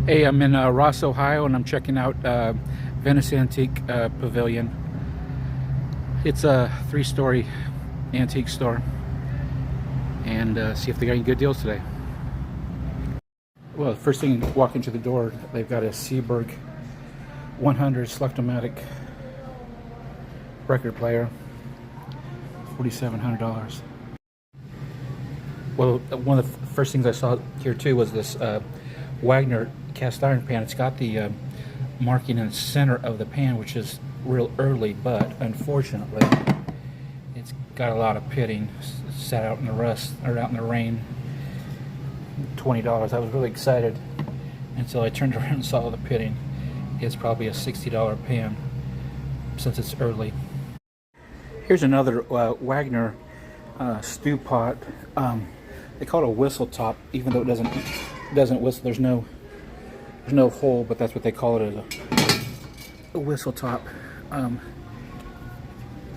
Hey, I'm in Ross, Ohio, and I'm checking out Venice Antique Pavilion. It's a 3-story antique store, and see if they got any good deals today. Well, the first thing you walk into the door, they've got a Seeburg 100 Selectomatic record player, $4,700. Well, one of the first things I saw here too was this Wagner cast iron pan. It's got the marking in the center of the pan, which is real early, but unfortunately it's got a lot of pitting. Sat out in the rust or out in the rain. $20. I was really excited until I turned around and saw the pitting. It's probably a $60 pan since it's early. Here's another Wagner stew pot. They call it a whistle top, even though it doesn't whistle. There's no hole, but that's what they call it, as a whistle top.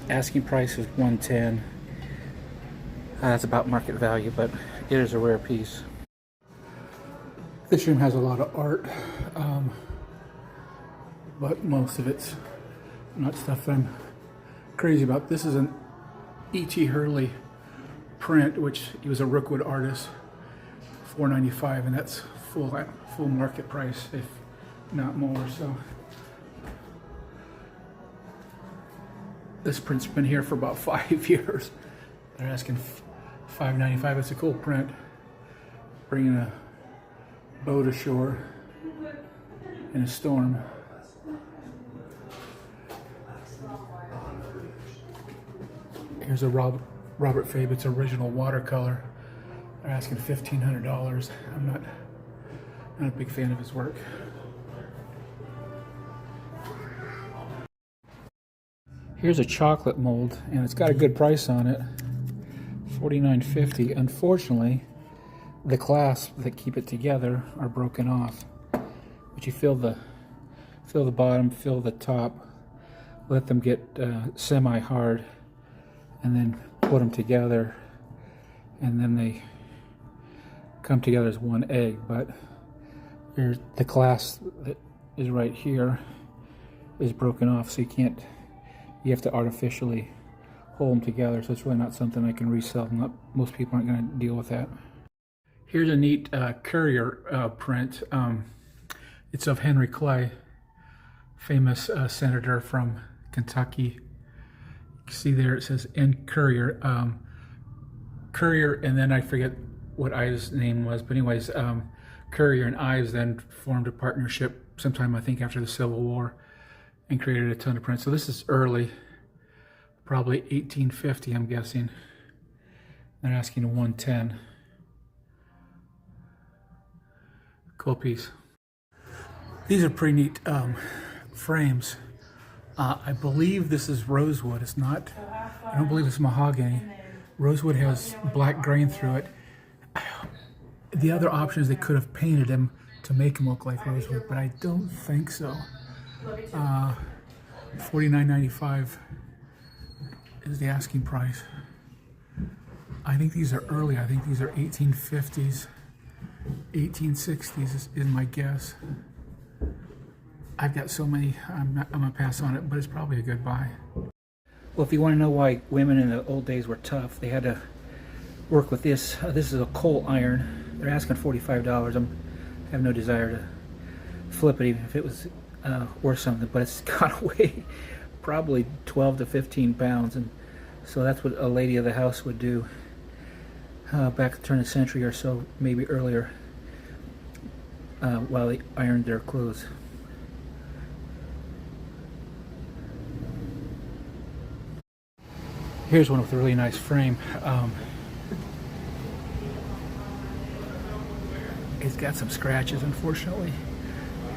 Asking price is $110. That's about market value, but it is a rare piece. This room has a lot of art, but most of it's not stuff that I'm crazy about. This is an E.T. Hurley print, which he was a Rookwood artist, $4.95, and that's full market price, if not more. So this print's been here for about 5 years. They're asking $5.95. It's a cool print, bringing a boat ashore in a storm. Here's a Robert Fabitz original watercolor. They're asking $1,500. I'm not a big fan of his work. Here's a chocolate mold, and it's got a good price on it, $49.50. Unfortunately, the clasps that keep it together are broken off. But you feel the bottom, feel the top, let them get semi-hard, and then put them together, and then they come together as one egg. But here's the clasp that is right here is broken off, so you have to artificially hold them together. So it's really not something I can resell. Most people aren't going to deal with that. Here's a neat Currier print. It's of Henry Clay, famous senator from Kentucky. You see there it says N. Currier. Currier, and then I forget what Ives' name was, but anyways, Currier and Ives then formed a partnership sometime, I think, after the Civil War, and created a ton of prints. So this is early, probably 1850, I'm guessing. They're asking $110. Cool piece. These are pretty neat frames. I believe this is rosewood. It's not, I don't believe it's mahogany. Rosewood has black grain through it. The other option is they could have painted them to make them look like rosewood, but I don't think so. $49.95 is the asking price. I think these are early. I think these are 1850s, 1860s is my guess. I've got so many, I'm gonna pass on it, but it's probably a good buy. Well, if you want to know why women in the old days were tough, they had to work with this. This is a coal iron. They're asking $45. I have no desire to flip it, even if it was worth something, but it's got to weigh probably 12 to 15 pounds, and so that's what a lady of the house would do back at the turn of the century or so, maybe earlier, while they ironed their clothes. Here's one with a really nice frame. It's got some scratches, unfortunately.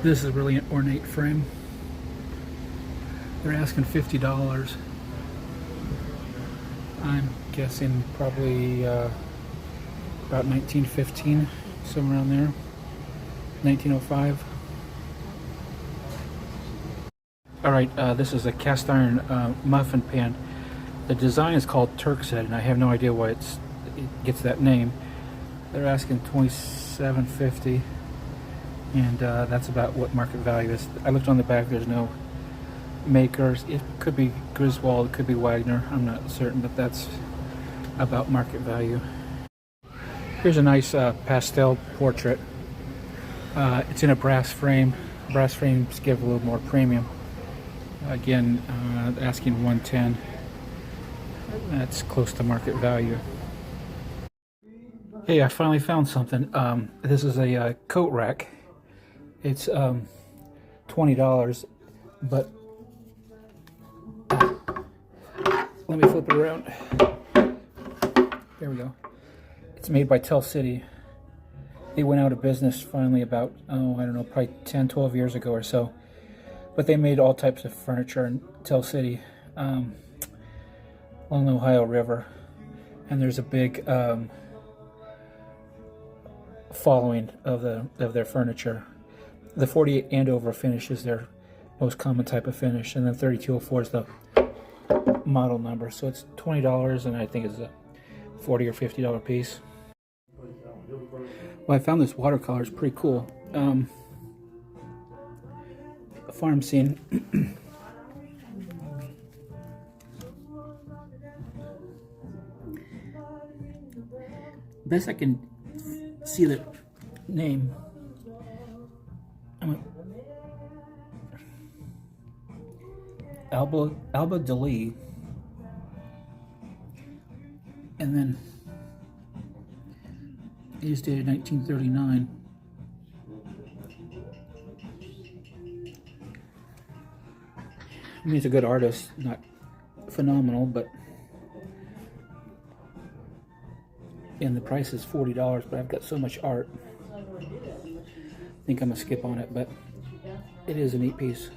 This is a really ornate frame. They're asking $50. I'm guessing probably about 1915, somewhere around there. 1905. All right, this is a cast iron muffin pan. The design is called Turk's Head, and I have no idea why it gets that name. They're asking $27.50. and that's about what market value is. I looked on the back, there's no makers. It could be Griswold, it could be Wagner, I'm not certain, but that's about market value. Here's a nice pastel portrait. It's in a brass frame. Brass frames give a little more premium. Again, asking 110. That's close to market value. Hey, I finally found something. This is a coat rack. It's $20, but let me flip it around. There we go. It's made by Tell City. They went out of business finally about, I don't know, probably 10, 12 years ago or so. But they made all types of furniture in Tell City, along the Ohio River. And there's a big following of their furniture. The 48 Andover finish is their most common type of finish, and then 3204 is the model number. So it's $20, and I think it's a $40 or $50 piece. Well, I found this watercolor. It's pretty cool. A farm scene. Best I can see the name. Alba Dali, and then it is dated 1939. I mean, he's a good artist, not phenomenal, but and the price is $40. But I've got so much art, I think I'm gonna skip on it. But it is a neat piece.